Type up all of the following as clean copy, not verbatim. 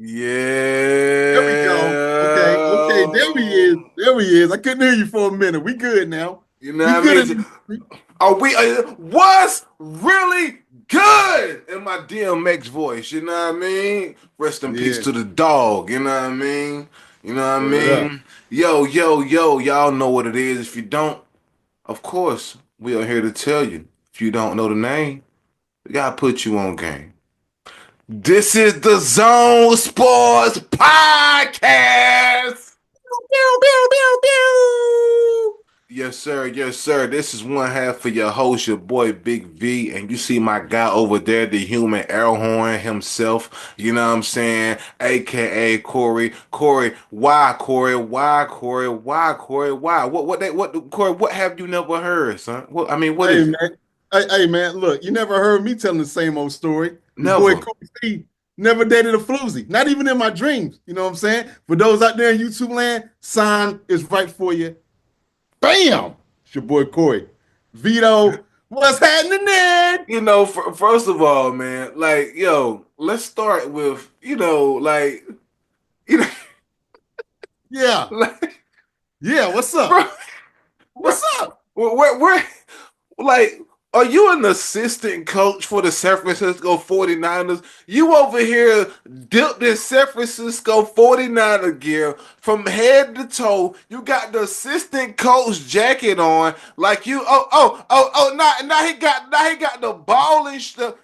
There we go. Okay, okay, Yeah. there he is. There he is. I couldn't hear you for a minute. We good now. You know We what I good mean? in the street. Are we? What's really good in my DMX voice? You know what I mean? Rest in peace Yeah. to the dog. You know what I mean? You know what I Word up. mean? Yo, yo, yo, y'all know what it is. If you don't, of course, we are here to tell you. If you don't know the name, we gotta put you on game. This is the Zone Sports Podcast. Pew, pew, pew, pew. Yes, sir. Yes, sir. This is one half of your host, your boy Big V, and you see my guy over there, the human air horn himself. You know what I'm saying? AKA Corey. Corey, why Corey? Why Corey? Why Corey? Why? What Corey, what have you never heard, son? What Hey is it? man. Hey man, look, you never heard me telling the same old story. Your boy Never. Kobe C never dated a floozy. Not even in my dreams. You know what I'm saying? For those out there in YouTube land, sign is right for you. Bam! It's your boy Corey. Vito, what's happening then? First of all, man, like, yo, let's start with, you know, Yeah. like, Yeah, what's up? bro, bro, What's up? where, like, are you an assistant coach for the San Francisco 49ers? You over here dipped in San Francisco 49er gear from head to toe. You got the assistant coach jacket on, like you. Now he got the balling stuff.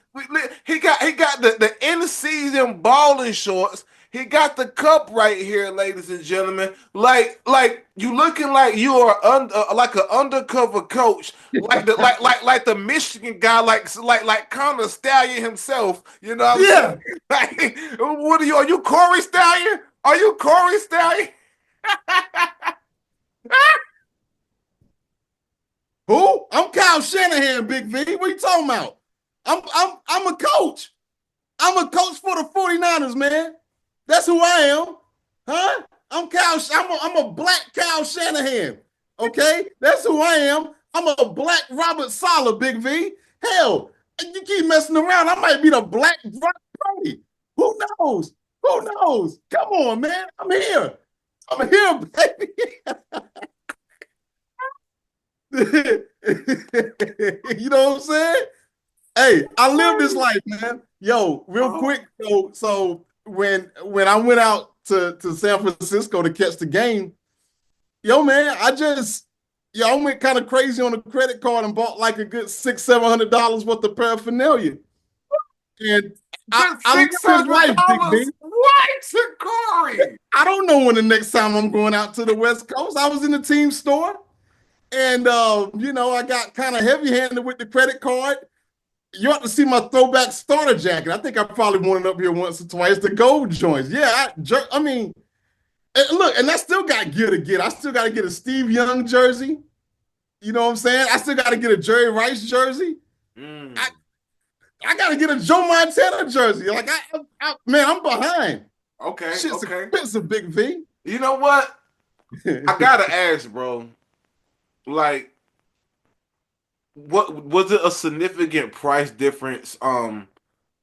He got the in season balling shorts. He got the cup right here, ladies and gentlemen. Like you looking like you are like an undercover coach, like the Michigan guy, like Connor Stallion himself. You know what I'm saying? Yeah. Like, what are you? Are you Corey Stallion? Are you Corey Stallion? Who? I'm Kyle Shanahan, Big V. What are you talking about? I'm a coach. I'm a coach for the 49ers, man. That's who I am. Huh? I'm Kyle. I'm a black Kyle Shanahan. Okay? That's who I am. I'm a black Robert Saleh, Big V. Hell, you keep messing around. I might be the black Brock Purdy. Who knows? Who knows? Come on, man. I'm here. I'm here, baby. You know what I'm saying? Hey, I live this life, man. Yo, real quick. So when I went out to San Francisco to catch the game, yo, man, I went kind of crazy on a credit card and bought like a good $600-700 worth of paraphernalia. And Good I live six this hundred life, Big dollars. B. What, Corey? I don't know when the next time I'm going out to the West Coast. I was in the team store, and I got kind of heavy-handed with the credit card. You ought to see my throwback starter jacket. I think I probably worn it up here once or twice. The gold joints. Yeah, I mean, look, and I still got gear to get. I still got to get a Steve Young jersey. You know what I'm saying? I still got to get a Jerry Rice jersey. I, Mm. I got to get a Joe Montana jersey. Like, man, I'm behind. Okay, Shit's okay. expensive, Big V. You know what? I gotta ask, bro. Like, what was it a significant price difference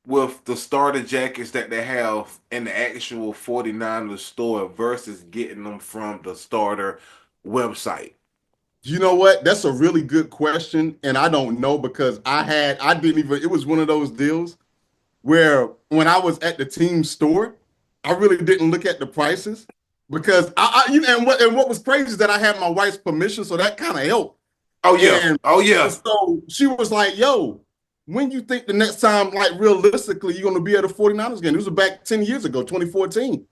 with the starter jackets that they have in the actual 49ers store versus getting them from the starter website? You know what? That's a really good question. And I don't know because I didn't even, it was one of those deals where when I was at the team store, I really didn't look at the prices because and what was crazy is that I had my wife's permission, so that kind of helped. Oh yeah. And Oh yeah. so she was like, "Yo, when you think the next time, like realistically, you're gonna be at a 49ers game?" It was back 10 years ago, 2014.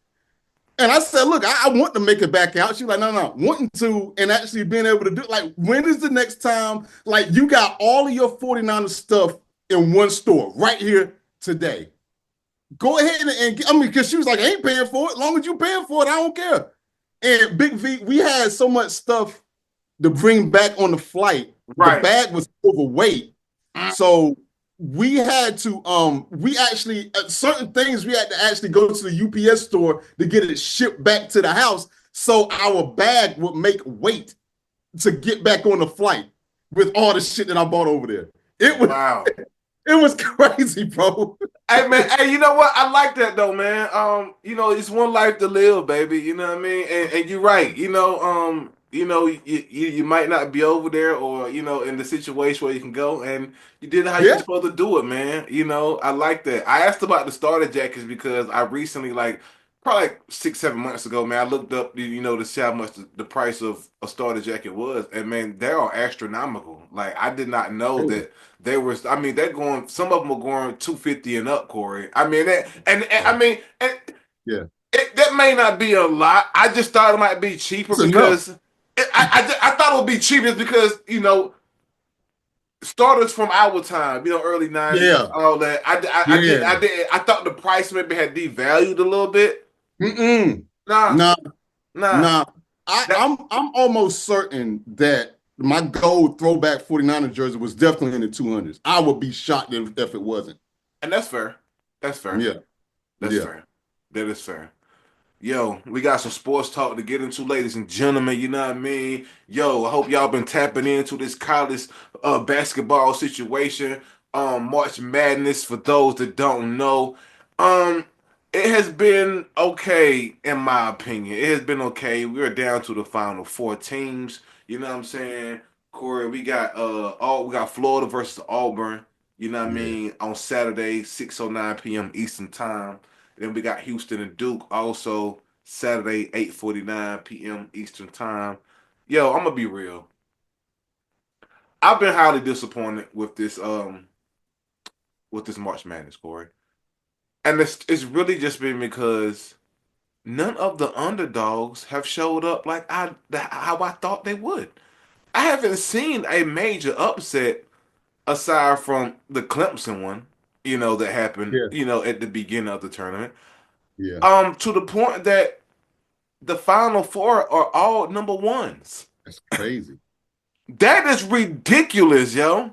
And I said, "Look, I want to make it back out." She was like, "No, no, wanting to and actually being able to do it. Like, when is the next time? Like, you got all of your 49ers stuff in one store right here today. Go ahead and I mean, because she was like, I ain't paying for it. As long as you paying for it, I don't care." And Big V, we had so much stuff to bring back on the flight. The Right. bag was overweight. So we actually certain things we had to actually go to the UPS store to get it shipped back to the house so our bag would make weight to get back on the flight with all the shit that I bought over there. It was Wow. It was crazy, bro. Hey man, hey, you know what? I like that though, man. It's one life to live, baby. You know what I mean? And you're right. You might not be over there or in the situation where you can go, and you did how you were Yeah. supposed to do it, man. I like that. I asked about the starter jackets because I recently, like, probably like 6, 7 months ago, man, I looked up, to see how much the price of a starter jacket was, and man, they are astronomical. Like, I did not know that. They were, I mean, they're going. Some of them are going 250 and up, Corey. I mean, I Yeah. mean, Yeah. that may not be a lot. I just thought it might be cheaper It's enough. because I thought it would be cheaper because starters from our time, early '90s, Yeah. all that. Yeah. I thought the price maybe had devalued a little bit. Mm-mm. Nah, Nah, nah. nah. That I'm almost certain that my gold throwback 49er jersey was definitely in the 200s. I would be shocked if it wasn't. and that's fair. That's fair. Yeah. That's Yeah. fair. That is fair. Yo, we got some sports talk to get into, ladies and gentlemen. You know what I mean? Yo, I hope y'all been tapping into this college basketball situation. March Madness, for those that don't know. Um, it has been okay, in my opinion. It has been okay. We're down to the final four teams. You know what I'm saying? Corey, we got Florida versus Auburn, you know what I Yeah. mean, on Saturday, 6:09 p.m. Eastern time. Then we got Houston and Duke also Saturday, 8:49 p.m. Eastern time. Yo, I'm gonna be real. I've been highly disappointed with this March Madness, Corey. And it's really just been because none of the underdogs have showed up like how I thought they would. I haven't seen a major upset aside from the Clemson one, that happened, Yeah. at the beginning of the tournament. Yeah. To the point that the final four are all number ones. That's crazy. That is ridiculous, yo.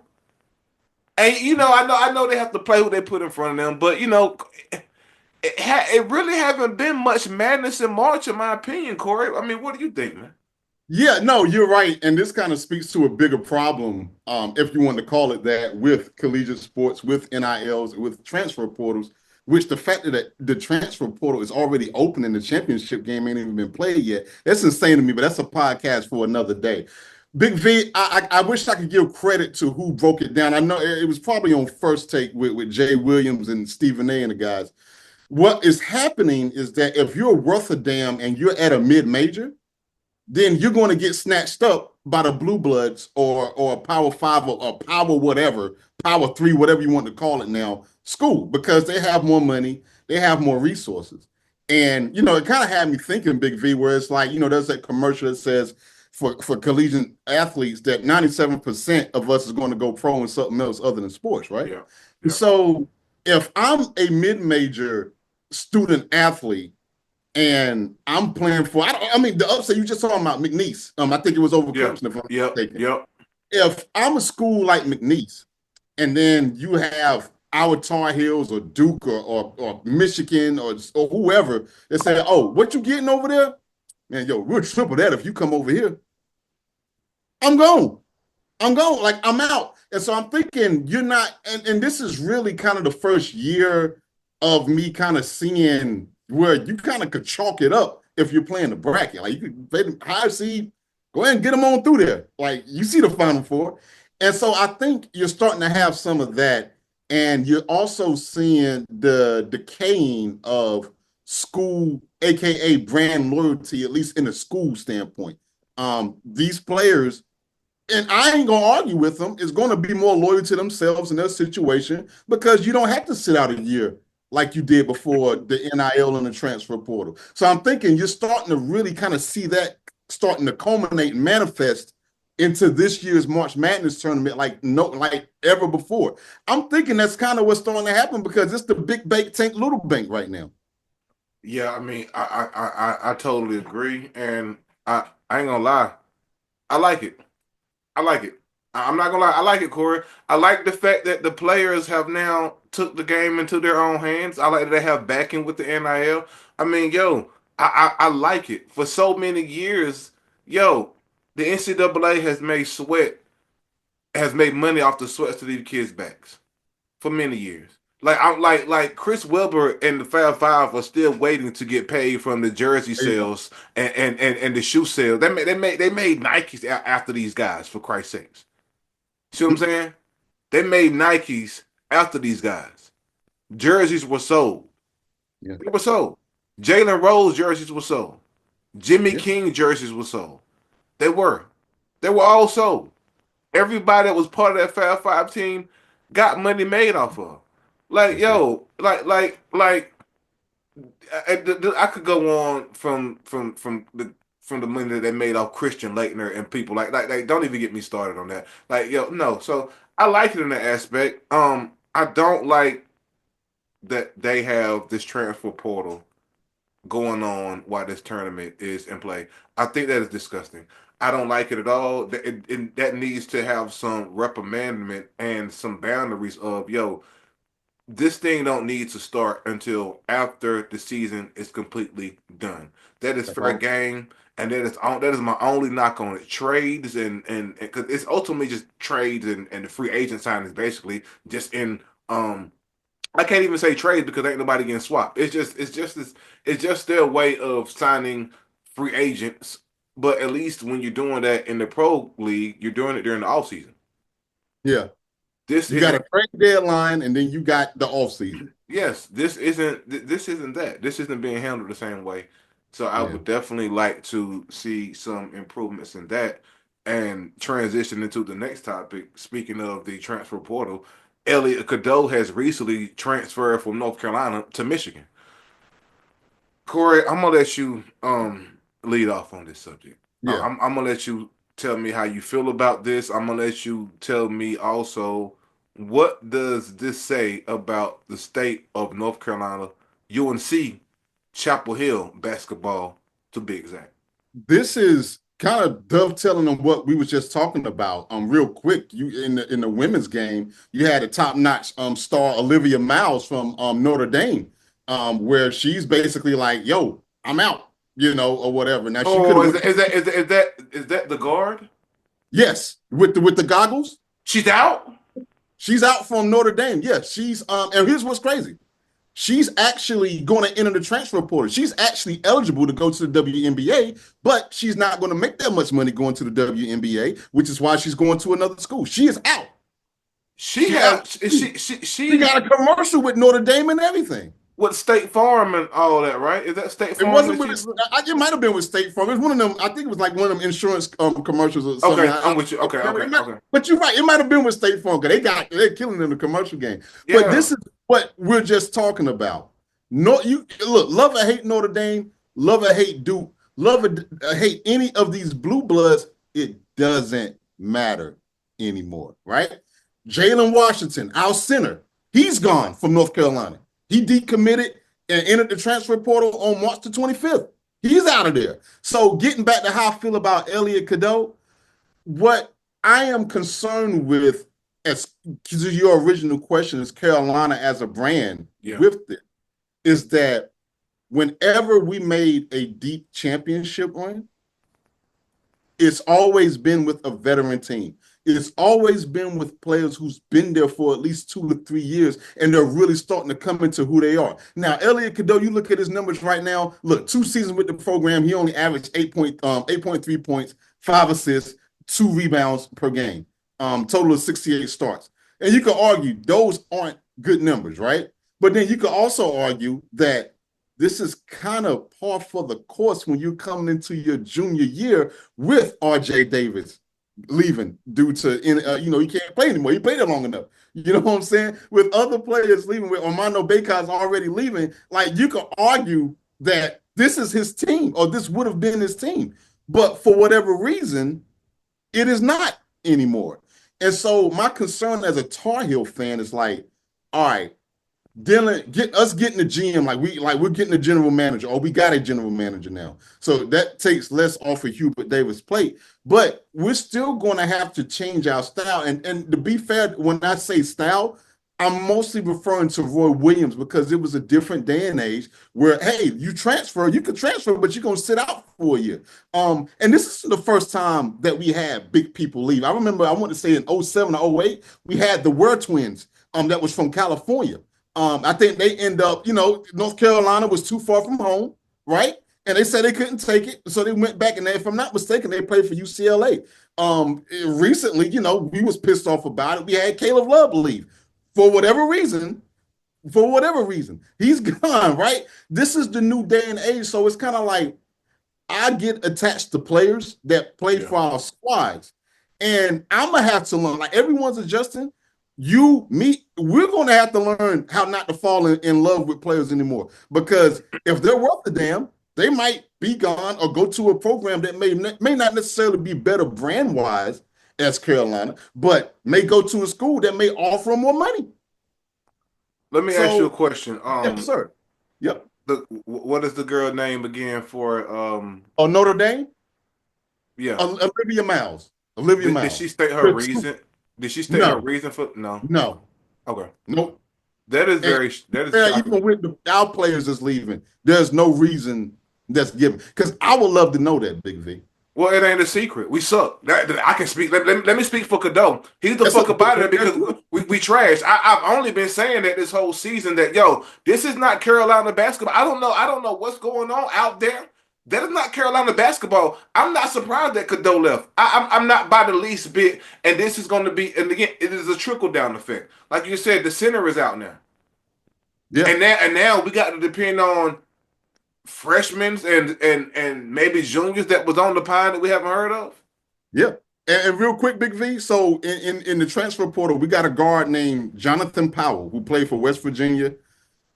And I know they have to play who they put in front of them, but it really haven't been much madness in March, in my opinion, Corey. I mean, what do you think, man? Yeah, no, you're right. And this kind of speaks to a bigger problem, if you want to call it that, with collegiate sports, with NILs, with transfer portals, which the fact that the transfer portal is already open and the championship game ain't even been played yet. That's insane to me, but that's a podcast for another day. Big V, I wish I could give credit to who broke it down. I know it was probably on First Take with Jay Williams and Stephen A and the guys. What is happening is that if you're worth a damn and you're at a mid-major, then you're going to get snatched up by the blue bloods or power five or power whatever, power three, whatever you want to call it now, school, because they have more money, they have more resources. And it kind of had me thinking, Big V, where it's like, there's that commercial that says for collegiate athletes that 97% of us is going to go pro in something else other than sports, right? Yeah, And yeah, so if I'm a mid-major student athlete and I'm playing for. I mean, the upset you just talking about McNeese. I think it was over yeah, Clemson, if I'm not yep, mistaken. yep, If I'm a school like McNeese, and then you have our Tar Heels or Duke or Michigan or whoever that say, "Oh, what you getting over there? Man, yo, we'll triple that if you come over here." I'm gone. I'm going, like I'm out. And so I'm thinking you're not, and this is really kind of the first year of me kind of seeing where you kind of could chalk it up if you're playing the bracket. Like you could play the high seed, go ahead and get them on through there. Like you see the final four. And so I think you're starting to have some of that. And you're also seeing the decaying of school, aka brand loyalty, at least in a school standpoint. These players, and I ain't gonna argue with them, is gonna be more loyal to themselves and their situation because you don't have to sit out a year like you did before the NIL and the transfer portal. So I'm thinking you're starting to really kind of see that starting to culminate and manifest into this year's March Madness tournament like ever before. I'm thinking that's kind of what's starting to happen because it's the big bank tank little bank right now. yeah. I mean, I totally agree, and I ain't gonna lie, I like it. I like it. I'm not gonna lie, I like it, Corey. I like the fact that the players have now took the game into their own hands. I like that they have backing with the NIL. I mean, yo, I like it. For so many years, yo, the NCAA has made money off the sweats to these kids' backs. for many years. Like Chris Webber and the Fab Five are still waiting to get paid from the jersey There you go. sales and the shoe sales. They made Nikes after these guys, for Christ's sakes. See what I'm saying? They made Nikes after these guys. Jerseys were sold. Yeah. They were sold. Jalen Rose jerseys were sold. Jimmy Yeah. King jerseys were sold. They were. They were all sold. Everybody that was part of that Fab Five team got money made off of. Like, That's it. yo, I could go on from the money that they made off Christian Laettner and people like don't even get me started on that. Like, yo, no. So I like it in that aspect. I don't like that they have this transfer portal going on while this tournament is in play. I think that is disgusting. I don't like it at all. That needs to have some reprimandment and some boundaries of, yo, this thing don't need to start until after the season is completely done. That is That's fair all. game, and that is my only knock on it. Trades and because it's ultimately just trades and the free agent signings basically just in I can't even say trades because ain't nobody getting swapped. It's just their way of signing free agents. But at least when you're doing that in the pro league, you're doing it during the off season. Yeah. This You got isn't a trade deadline and then you got the off season. Yes, this isn't that. This isn't being handled the same way. So I Yeah. would definitely like to see some improvements in that and transition into the next topic. Speaking of the transfer portal, Elliot Cadeau has recently transferred from North Carolina to Michigan. Corey, I'm gonna let you lead off on this subject. Yeah. I'm gonna let you tell me how you feel about this. I'm gonna let you tell me also what does this say about the state of North Carolina, UNC, Chapel Hill basketball to be exact. This is kind of dovetailing on what we was just talking about. Real quick, you in the women's game, you had a top-notch star Olivia Miles from Notre Dame, where she's basically like, "Yo, I'm out," or whatever. Now she could Oh, have is went, that is that is that is that is that the guard? yes, with the goggles. She's out. She's out from Notre Dame. Yes, she's and here's what's crazy. She's actually going to enter the transfer portal. She's actually eligible to go to the WNBA, but she's not going to make that much money going to the WNBA, which is why she's going to another school. She is out. She She out. has She she got a commercial with Notre Dame and everything. with State Farm and all that, right? Is that State It Farm wasn't that with. she's It might have been with State Farm. It was one of them. I think it was like one of them insurance commercials or something. okay? I'm with you. Okay, okay, okay. But you're right. It might have been with State Farm because they're killing in the commercial game. But Yeah. this is what we're just talking about. No, you look, love or hate Notre Dame, love or hate Duke, love or hate any of these blue bloods. It doesn't matter anymore, right? Jalen Washington, our center, he's gone from North Carolina. He decommitted and entered the transfer portal on March the 25th. He's out of there. So getting back to how I feel about Elliot Cadeau, what I am concerned with, as because your original question is Carolina as a brand Yeah. with it, is that whenever we made a deep championship run, it's always been with a veteran team. It's always been with players who's been there for at least 2 to 3 years, and they're really starting to come into who they are. Now, Elliot Cadeau, you look at his numbers right now. Look, 2 seasons with the program, he only averaged 8.3 points, 5 assists, 2 rebounds per game, total of 68 starts. And you could argue those aren't good numbers, right? But then you could also argue that this is kind of par for the course when you're coming into your junior year with RJ Davis leaving due to he can't play anymore. He played it long enough. You know what I'm saying? With other players leaving, with Armando Bacot's already leaving, like you could argue that this is his team or this would have been his team. But for whatever reason, it is not anymore. And so my concern as a Tar Heel fan is like, all right, getting the GM we're getting a general manager, or we got a general manager now. So that takes less off of Hubert Davis' plate, but we're still going to have to change our style. And to be fair, when I say style, I'm mostly referring to Roy Williams because it was a different day and age where, hey, you could transfer, but you're gonna sit out for a year. And this is the first time that we had big people leave. I remember I want to say in '07 or '08, we had the Were twins that was from California. I think they end up, North Carolina was too far from home, right? And they said they couldn't take it, so they went back. And if I'm not mistaken, they played for UCLA. Recently, we was pissed off about it. We had Caleb Love leave for whatever reason. For whatever reason, he's gone. Right? This is the new day and age, so it's kind of like I get attached to players that play for our squads, and I'm gonna have to learn. Like everyone's adjusting. You, me, we're gonna have to learn how not to fall in love with players anymore. Because if they're worth the damn, they might be gone or go to a program that may not necessarily be better brand wise as Carolina, but may go to a school that may offer them more money. Let me ask you a question. Yes, sir. Yep. What is the girl name again for Notre Dame? Yeah. Olivia Miles. Olivia Miles. Did she state her reason? Did she state her reason for no? No. Okay. Nope. That is even with our players that's leaving, there's no reason that's given. Because I would love to know that, Big V. Well, it ain't a secret. We suck. I can speak. Let me speak for Cadeau. He's the fuck about it because we trash. I've only been saying that this whole season that this is not Carolina basketball. I don't know what's going on out there. That is not Carolina basketball. I'm not surprised that Cadeau left. I'm not by the least bit. And this is going to be. And again, it is a trickle down effect. Like you said, the center is out now. Yeah. And now we got to depend on freshmen and maybe juniors that was on the pine that we haven't heard of. Yeah. And real quick, Big V. So in the transfer portal, we got a guard named Jonathan Powell who played for West Virginia.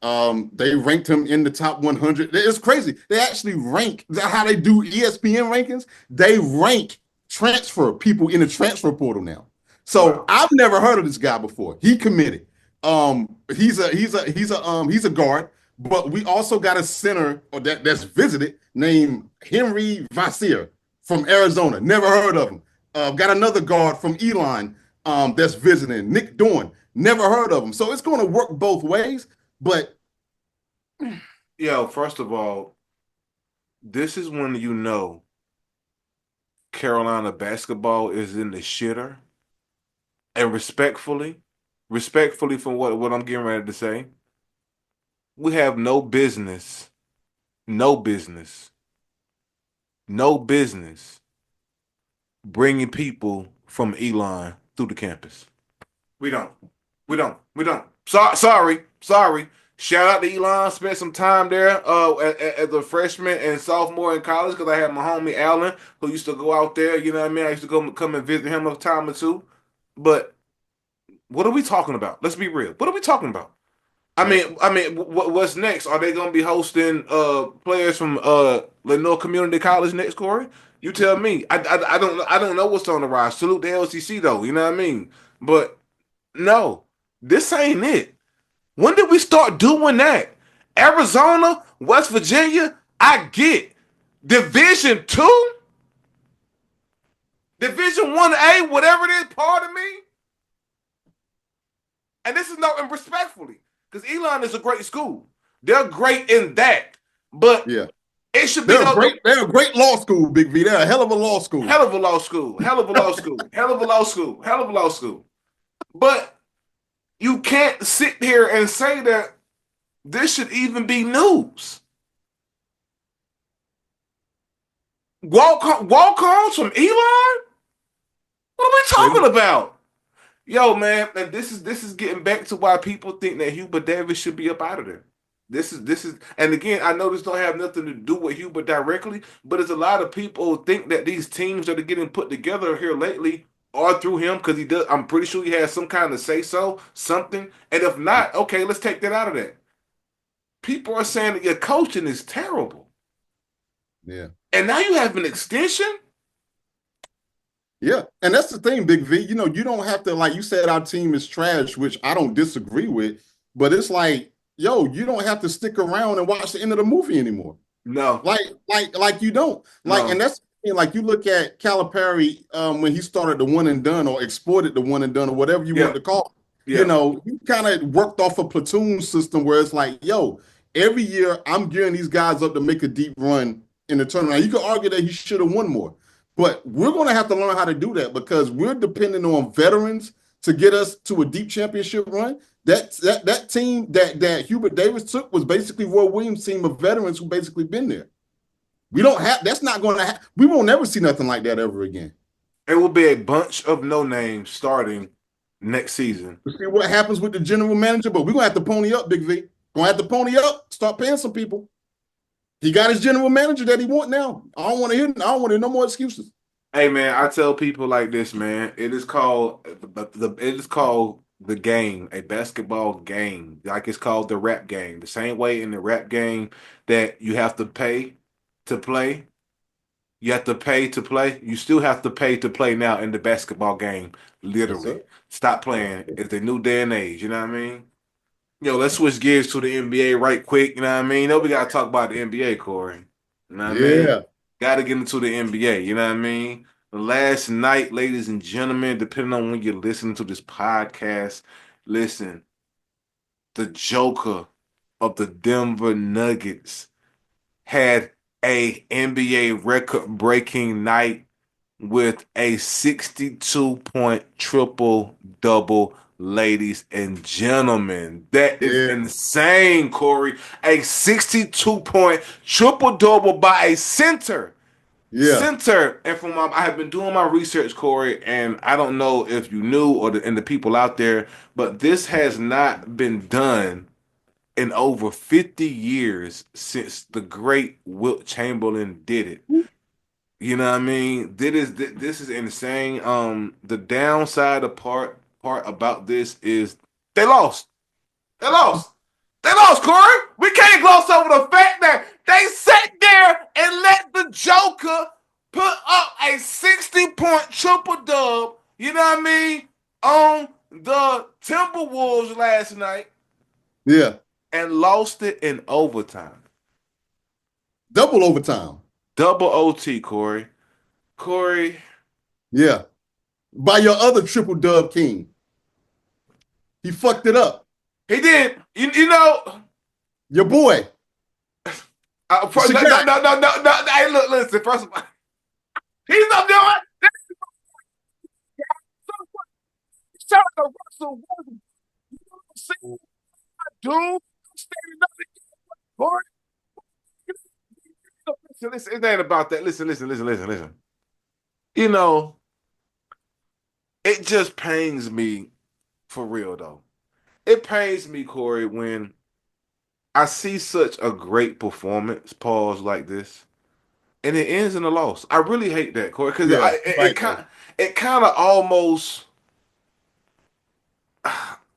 They ranked him in the top 100. It's crazy. They actually rank. That's how they do ESPN rankings. They rank transfer people in the transfer portal now. So I've never heard of this guy before. He committed. He's a guard. But we also got a center that's visited named Henry Vassier from Arizona. Never heard of him. Got another guard from Elon that's visiting, Nick Dorn. Never heard of him. So it's going to work both ways. But first of all, this is when Carolina basketball is in the shitter. And respectfully from what I'm getting ready to say, we have no business bringing people from Elon through the campus. We don't. Sorry. Shout out to Elon. Spent some time there as a freshman and sophomore in college because I had my homie Allen who used to go out there. You know what I mean? I used to come and visit him a time or two. But what are we talking about? Let's be real. What are we talking about? I mean, what's next? Are they going to be hosting players from Lenore Community College next, Corey? You tell me. I don't know what's on the rise. Salute the LCC though. You know what I mean? But no, this ain't it. When did we start doing that? Arizona, West Virginia. I get Division 2, Division 1A, whatever it is. Pardon me. And this is and respectfully. Because Elon is a great school. They're great in that. But it should be they're a great law school, Big V. They're a hell of a law school. Hell of a law school. But you can't sit here and say that this should even be news. Walk-ons from Elon? What are we talking about? Yo, man, and this is getting back to why people think that Hubert Davis should be up out of there. This is, and again, I know this don't have nothing to do with Hubert directly, but there's a lot of people who think that these teams that are getting put together here lately are through him because he does. I'm pretty sure he has some kind of say-so, something. And if not, okay, let's take that out of that. People are saying that your coaching is terrible. Yeah. And now you have an extension? Yeah, and that's the thing, Big V. You don't have to, like you said, our team is trash, which I don't disagree with. But it's like, you don't have to stick around and watch the end of the movie anymore. No, like you don't. Like, and that's like you look at Calipari when he started the one and done or exported the one and done or whatever you want to call it. Yeah. He kind of worked off a platoon system where it's like, every year I'm gearing these guys up to make a deep run in the tournament. Now, you could argue that he should have won more. But we're going to have to learn how to do that because we're depending on veterans to get us to a deep championship run. That team that Hubert Davis took was basically Roy Williams' team of veterans who basically been there. We don't have. That's not going to. We won't never see nothing like that ever again. It will be a bunch of no names starting next season. We'll see what happens with the general manager, but we're gonna have to pony up, Big V. Gonna have to pony up. Start paying some people. He got his general manager that he want now. I don't want to hear. I don't want to hear no more excuses. Hey man, I tell people like this, man. It is called the game, a basketball game. Like it's called the rap game. The same way in the rap game that you have to pay to play. You have to pay to play. You still have to pay to play now in the basketball game. Yes, Literally. sir. Stop playing. It's the new day and age. You know what I mean? Yo, let's switch gears to the NBA right quick. You know what I mean? You know, we gotta talk about the NBA, Corey. You know what I mean? Yeah. Gotta get into the NBA. You know what I mean? Last night, ladies and gentlemen, depending on when you're listening to this podcast, listen, the Joker of the Denver Nuggets had a NBA record breaking night with a 62-point triple double, ladies and gentlemen. That is Yeah. insane, Corey. A 62-point triple double by a center. Yeah. Center, and I have been doing my research, Corey, and I don't know if you knew and the people out there, but this has not been done in over 50 years since the great Wilt Chamberlain did it. You know what I mean? This is insane. The downside of part about this is they lost. They lost. They lost, Corey. We can't gloss over the fact that they sat there and let the Joker put up a 60-point triple dub, you know what I mean, on the Timberwolves last night Yeah. and lost it in overtime. Double overtime. Double OT, Corey. Corey, Yeah. By your other triple dub king. He fucked it up. he did. You know, Your boy. It's a no, no, guy. no, no, no, no. Hey, look, listen. First of all, he's not doing. Shout out to Russell Wilson. You know what I'm saying, dude? Standing up against Corey. Listen, it ain't about that. Listen. You know, it just pains me for real though. It pains me, Corey, when I see such a great performance pause like this, and it ends in a loss. I really hate that, Corey, because Yeah. it Right. kind it kind of almost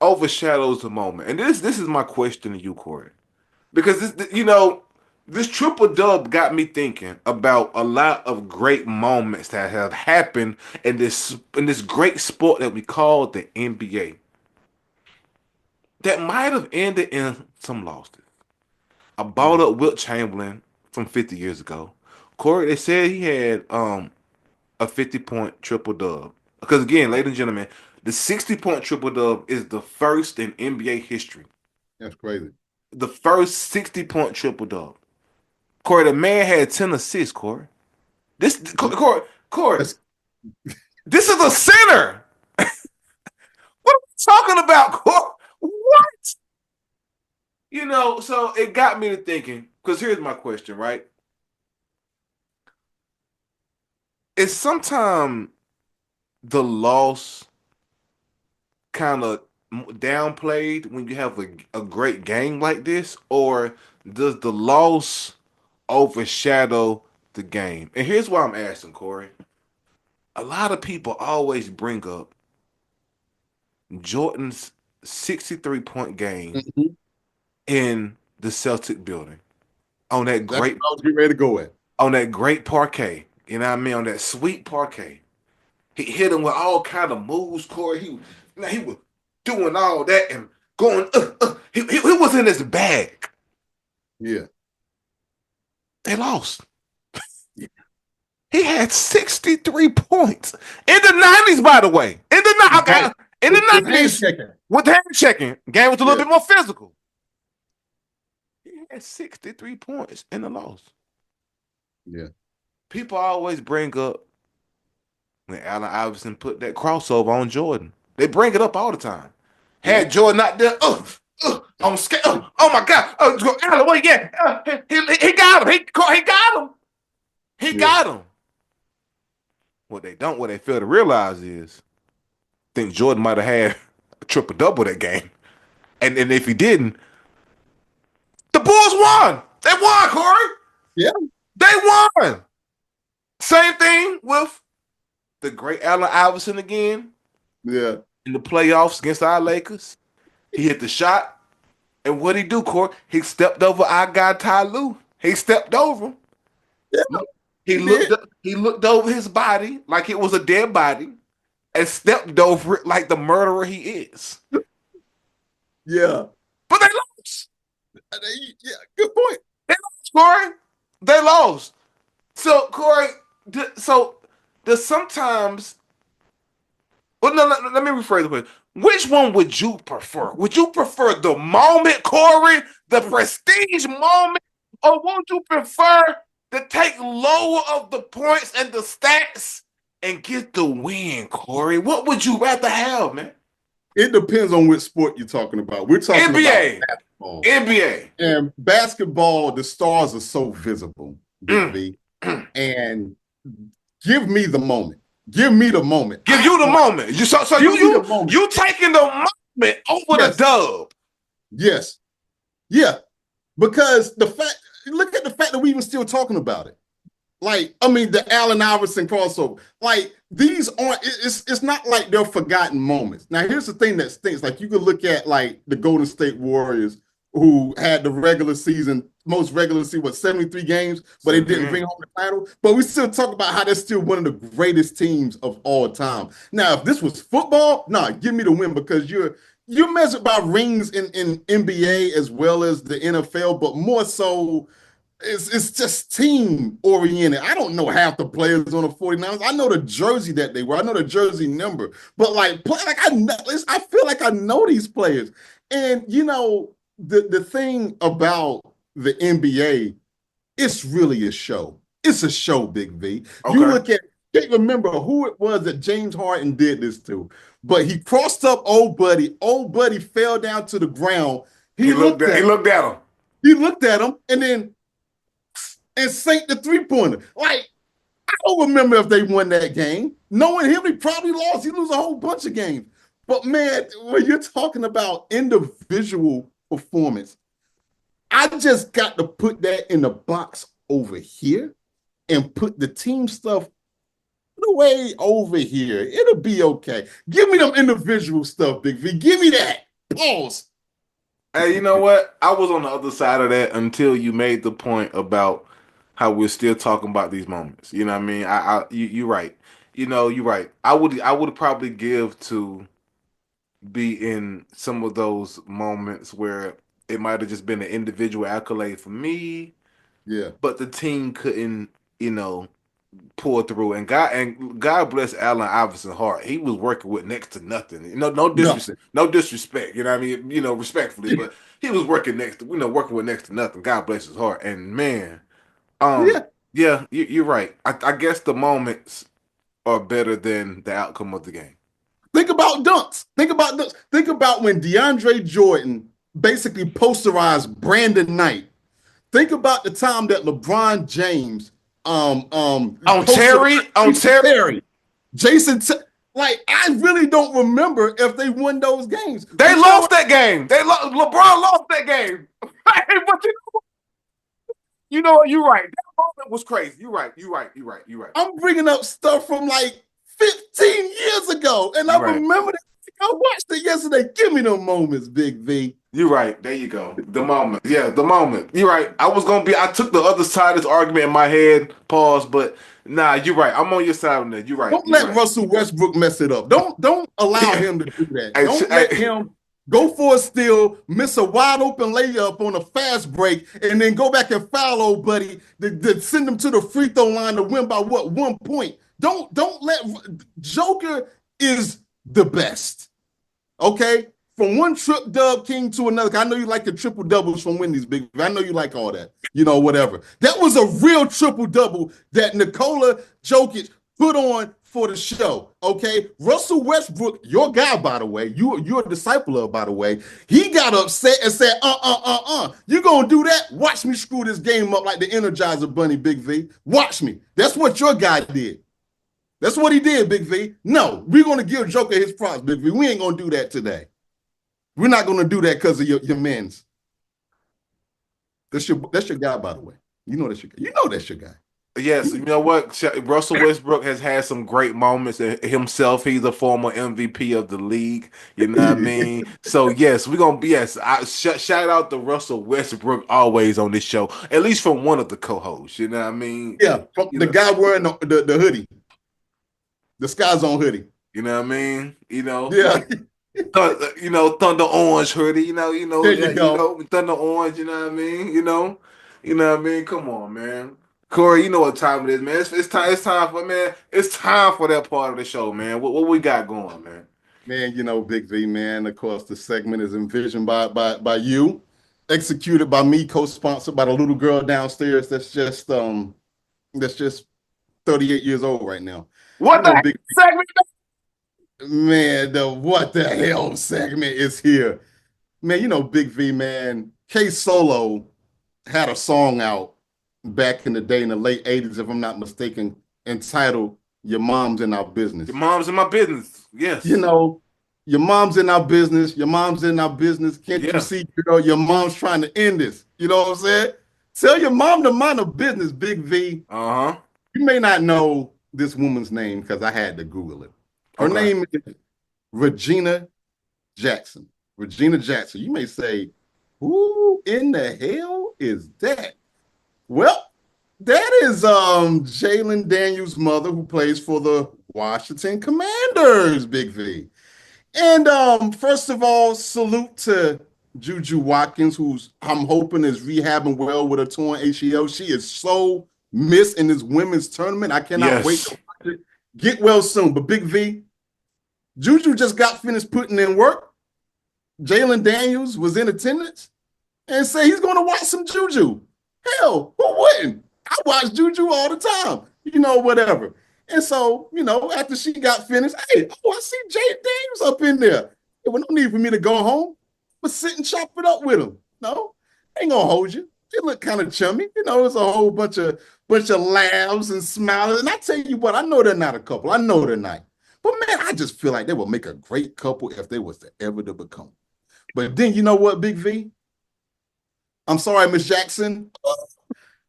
overshadows the moment. And this is my question to you, Corey, because this triple dub got me thinking about a lot of great moments that have happened in this great sport that we call the NBA that might have ended in some losses. I bought Mhm. up Wilt Chamberlain from 50 years ago. Corey, they said he had a 50-point triple dub. Because again, ladies and gentlemen, the 60-point triple dub is the first in NBA history. That's crazy. The first 60-point triple dub. Corey, the man had 10 assists, Corey. Corey, That's this is a center. What are we talking about, Corey? What? So it got me to thinking, because here's my question, right? Is sometimes the loss kind of downplayed when you have a great game like this, or does the loss overshadow the game? And here's why I'm asking, Corey. A lot of people always bring up Jordan's 63-point game mhm. in the Celtic building on that That's great what I was getting ready to go at. parquet. You know what I mean? On that sweet parquet. He hit him with all kind of moves, Corey. He was doing all that and going. He was in his bag. Yeah. They lost. He had 63 points in the 90s, by the way. Right. In the With hand 90s, checking. with hand checking, game was a little Yeah. bit more physical. He had 63 points in the loss. Yeah. People always bring up when Allen Iverson put that crossover on Jordan. They bring it up all the time. Yeah. Had Jordan out there, on scale. Oh my God. Allen, what he get? He got him. He got him. He Yeah. got him. What they fail to realize is, I think Jordan might have had a triple double that game. And if he didn't, the Bulls won. They won, Corey. Yeah. They won. Same thing with the great Allen Iverson again Yeah. in the playoffs against our Lakers. He hit the shot. And what he do, Corey? He stepped over our guy Ty Lue. He stepped over him. Yeah. He looked over his body like it was a dead body and stepped over it like the murderer he is. Yeah. But they lost. Yeah. Good point. They lost, Corey. They lost. So, Corey, there's sometimes. Well, no, let me rephrase the question. Which one would you prefer? Would you prefer the moment, Corey, the prestige moment, or would you prefer to take lower of the points and the stats and get the win, Corey? What would you rather have, man? It depends on which sport you're talking about. We're talking NBA. about basketball. NBA. And basketball, the stars are so visible, Big V. And give me the moment. Give me the moment. Give you the moment. You taking the moment over the dub. Yes. Yeah. Because look at the fact that we even still talking about it. Like, I mean, the Allen Iverson crossover. Like, these aren't, it's not like they're forgotten moments. Now, here's the thing that stinks. Like, you could look at, like, the Golden State Warriors, who had the most regular season, 73 games, but they didn't bring home the title. But we still talk about how they're still one of the greatest teams of all time. Now, if this was football, give me the win, because you're measured by rings in NBA as well as the NFL, but more so, it's just team oriented. I don't know half the players on the 49ers. I know the jersey that they wear. I know the jersey number, but I feel like I know these players. And the thing about the NBA, it's really a show. It's a show, Big V. Okay. You look at, can't remember who it was that James Harden did this to, but he crossed up old buddy. Old buddy fell down to the ground. He looked at him. He looked at him and then sank the three-pointer. Like, I don't remember if they won that game. Knowing him, he probably lost. He lose a whole bunch of games. But man, when you're talking about individual performance, I just got to put that in the box over here and put the team stuff way over here. It'll be okay. Give me them individual stuff, Big V. Give me that. Pause. Hey, you know what? I was on the other side of that until you made the point about how we're still talking about these moments. You know what I mean? You're right. You're right. I would probably give to be in some of those moments where it might have just been an individual accolade for me. Yeah. But the team couldn't, pull through. And God bless Allen Iverson's heart. He was working with next to nothing. No disrespect. No disrespect. You know what I mean? Respectfully, but he was working working with next to nothing. God bless his heart. And man, you're right. I guess the moments are better than the outcome of the game. Think about dunks. Think about when DeAndre Jordan basically posterized Brandon Knight. Think about the time that LeBron James on Terry. Jason, like, I really don't remember if they won those games. They lost that game. LeBron lost that game. But you know what? You're right. That moment was crazy. You're right. I'm bringing up stuff from like 15 years ago, and I remember that. I watched it yesterday. Give me them moments, Big V. You're right. There you go. The moment. Yeah, the moment. You're right. I took the other side of this argument in my head. Pause. But nah, you're right. I'm on your side on that. You're right. Don't let Russell Westbrook mess it up. Don't allow him to do that. Don't let him go for a steal, miss a wide open layup on a fast break, and then go back and foul old buddy to send him to the free throw line to win by 1 point. Don't let Joker is the best. Okay? From one trip dub king to another. I know you like the triple doubles from Wendy's, Big. I know you like all that. Whatever. That was a real triple double that Nikola Jokic put on for the show. Okay, Russell Westbrook, your guy, by the way, you're a disciple of, by the way. He got upset and said, you gonna do that? Watch me screw this game up like the Energizer Bunny, Big V. Watch me. That's what your guy did. That's what he did, Big V. No, we're gonna give Joker his props, Big V. We ain't gonna do that today. We're not gonna do that because of your men's. That's your guy, by the way. You know that's your guy. You know that's your guy. Yes, you know what? Russell Westbrook has had some great moments himself. He's a former MVP of the league. You know what I mean? So yes, we're gonna be shout out to Russell Westbrook always on this show, at least from one of the co-hosts. You know what I mean? Yeah, the guy wearing the hoodie, the Sky Zone hoodie. You know what I mean? Yeah. Thunder Orange hoodie. There you go. Thunder Orange. You know what I mean? You know what I mean? Come on, man. Corey, you know what time it is, man. It's time. It's time for that part of the show, man. What we got going, man? Man, Big V, man. Of course, the segment is envisioned by you, executed by me, co-sponsored by the little girl downstairs. That's just 38 years old right now. What the Big segment? Man, the what the hell segment is here. Man, Big V, man. K Solo had a song out back in the day in the late 80s, if I'm not mistaken, entitled Your Mom's in Our Business. Your mom's in my business. Yes. Your mom's in our business. Your mom's in our business. Can't you see, your mom's trying to end this? You know what I'm saying? Tell your mom to mind her business, Big V. Uh-huh. You may not know this woman's name because I had to Google it. Her name is Regina Jackson. Regina Jackson. You may say, who in the hell is that? Well, that is Jalen Daniels' mother, who plays for the Washington Commanders, Big V. And first of all, salute to Juju Watkins, who's I'm hoping is rehabbing well with a torn ACL. She is so missed in this women's tournament. I cannot wait to watch it. Get well soon. But Big V, Juju just got finished putting in work. Jalen Daniels was in attendance and said he's going to watch some Juju. Hell, who wouldn't? I watch Juju all the time, whatever. And so, after she got finished, I see Jay Daniels up in there. It was no need for me to go home, but sit and chop it up with him. No, I ain't gonna hold you. They look kind of chummy. It's a whole bunch of laughs and smiles. And I tell you what, I know they're not a couple. I know they're not. But man, I just feel like they would make a great couple if they was to ever to become. But then you know what, Big V? I'm sorry, Miss Jackson.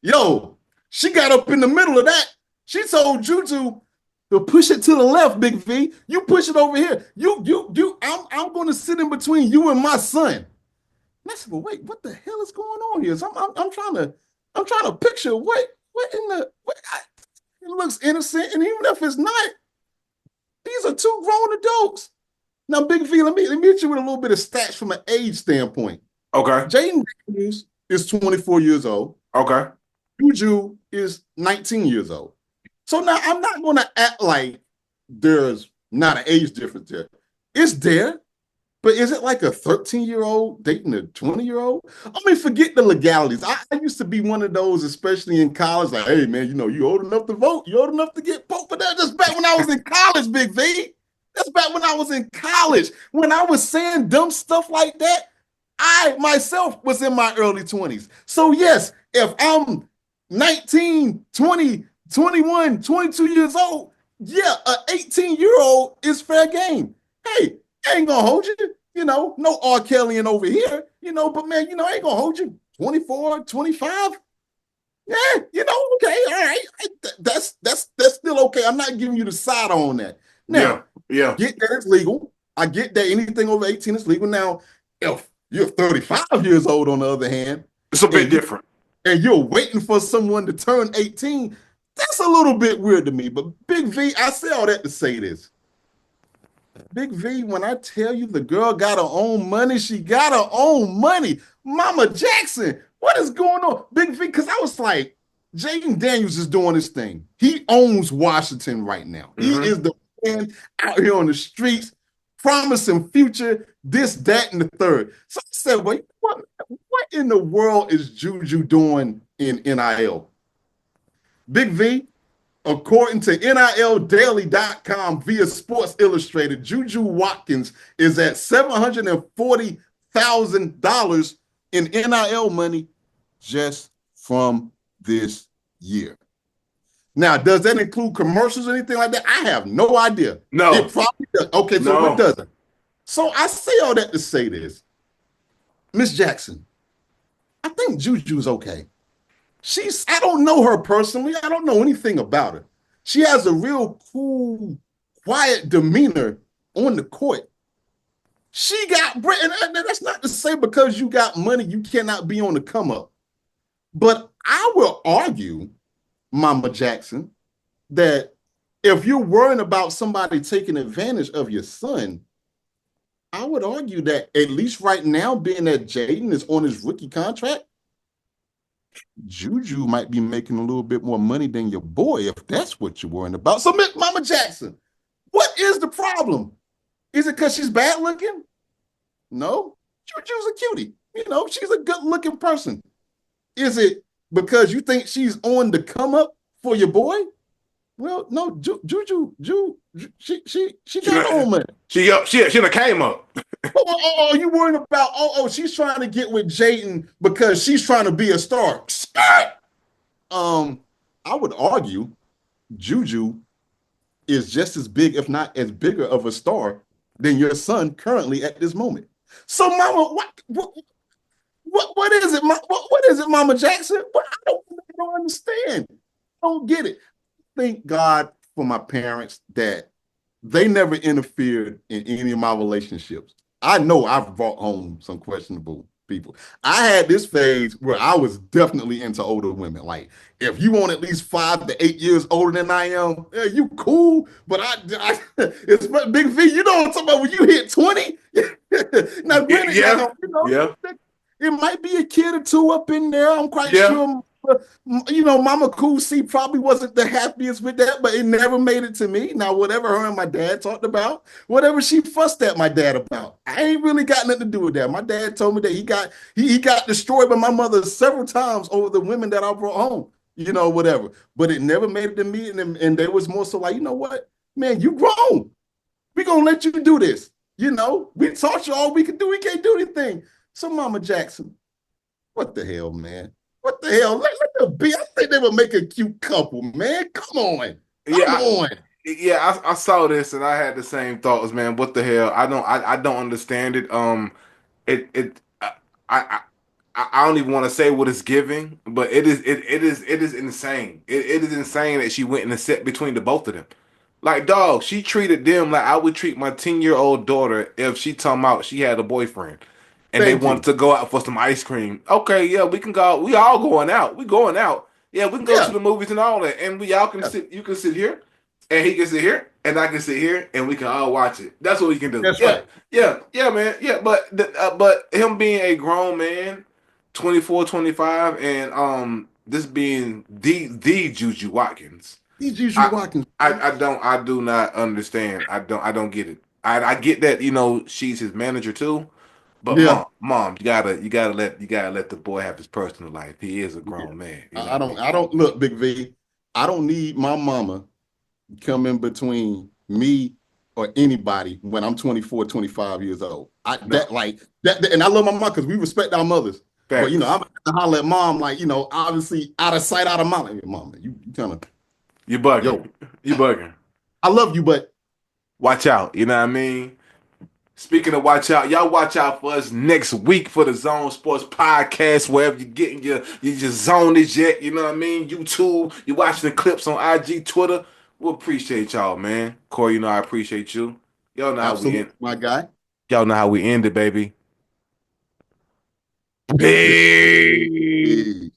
Yo, she got up in the middle of that. She told Juju to push it to the left, Big V. You push it over here. I'm going to sit in between you and my son. And I said, well, wait, what the hell is going on here? So I'm trying to picture what in the it looks innocent, and even if it's not, these are two grown adults. Now, Big V, let me hit you with a little bit of stats from an age standpoint. Okay. Jaden Daniels is 24 years old. Okay. Juju is 19 years old. So now I'm not going to act like there's not an age difference there. It's there, but is it like a 13-year-old dating a 20-year-old? I mean, forget the legalities. I used to be one of those, especially in college, like, hey, man, you old enough to vote. You old enough to get vote. But that's just back when I was in college, Big V. That's back when I was in college. When I was saying dumb stuff like that, I myself was in my early 20s. So yes, if I'm 19, 20, 21, 22 years old, yeah, an 18-year-old is fair game. Hey, I ain't gonna hold you, no R. Kelly over here, but man, I ain't gonna hold you 24, 25. Yeah, okay, all right. That's still okay. I'm not giving you the side on that. Now, yeah. Get that it's legal. I get that anything over 18 is legal. Now, if you're 35 years old, on the other hand, it's a bit different. And you're waiting for someone to turn 18, that's a little bit weird to me. But Big V, I say all that to say this. Big V, when I tell you the girl got her own money, she got her own money. Mama Jackson, what is going on? Big V, because I was like, Jaden Daniels is doing his thing. He owns Washington right now. Mm-hmm. He is the man out here on the streets, promising future, this, that, and the third. So I said, well, what in the world is Juju doing in NIL? Big V, According to NILDaily.com via Sports Illustrated, Juju Watkins is at $740,000 in NIL money just from this year. Now, does that include commercials or anything like that? I have no idea. No, It probably does. Okay, so it no. doesn't. So I say all that to say this. Miss Jackson, I think Juju's okay. I don't know her personally. I don't know anything about her. She has a real cool, quiet demeanor on the court. She got, and that's not to say because you got money, you cannot be on the come up. But I will argue, Mama Jackson, that if you're worrying about somebody taking advantage of your son, I would argue that at least right now, being that Jaden is on his rookie contract, Juju might be making a little bit more money than your boy if that's what you're worrying about. So, Mama Jackson, what is the problem? Is it because she's bad looking? No, Juju's a cutie. She's a good looking person. Is it because you think she's on the come up for your boy? Well, no, Juju, she got her own money. She done came up. You worrying about? She's trying to get with Jaden because she's trying to be a star. I would argue Juju is just as big, if not as bigger of a star than your son currently at this moment. So, Mama, what is it? What is it, Mama Jackson? I don't understand. I don't get it. Thank God for my parents that they never interfered in any of my relationships. I know I've brought home some questionable people. I had this phase where I was definitely into older women. Like, if you want at least 5 to 8 years older than I am, you cool. But it's Big V. You know what I'm talking about when you hit 20? Now, granted, yeah. It might be a kid or two up in there. I'm quite sure. Mama Cool C probably wasn't the happiest with that, but it never made it to me. Now, whatever her and my dad talked about, whatever she fussed at my dad about, I ain't really got nothing to do with that. My dad told me that he got destroyed by my mother several times over the women that I brought home, whatever. But it never made it to me, and they was more so like, you know what, man, you grown. We gonna let you do this. We taught you all we can do. We can't do anything. So, Mama Jackson, what the hell, man? What the hell? Let them be. I think they would make a cute couple, man. Come on. Come on. I saw this and I had the same thoughts, man. What the hell? I don't understand it. I don't even want to say what it's giving, but it is insane. It is insane that she went in a set between the both of them. Like, dog, she treated them like I would treat my 10-year-old daughter if she talking about she had a boyfriend and they Thank wanted you. to go out for some ice cream. Okay, yeah, we can go. We all going out. We going out. Yeah, we can go to Yeah. the movies and all that. And we all can Yeah. sit. You can sit here, and he can sit here, and I can sit here, and we can all watch it. That's what we can do. That's Yeah, right. yeah, man. Yeah, but him being a grown man, 24, 25, and this being the Juju Watkins. These Juju I, Watkins. I do not understand. I don't get it. I get that, she's his manager too, but Yeah. mom, you gotta let the boy have his personal life. He is a Yeah. grown man. You know I what I don't mean? I don't look, Big V. I don't need my mama come in between me or anybody when I'm 24, 25 years old. No, And I love my mom because we respect our mothers. But facts. I'm gonna holler at mom, like, obviously out of sight, out of mind. Like, mom, you kind of, You bugging. yo, You bugging. I love you, but Watch out. You know what I mean? Speaking of watch out, y'all watch out for us next week for the Zone Sports Podcast, wherever you're getting your zone is yet, you know what I mean? YouTube, you're watching the clips on IG, Twitter. We appreciate y'all, man. Corey, I appreciate you. Y'all know how we absolutely, end. my guy. Y'all know how we end it, baby. Peace. Peace.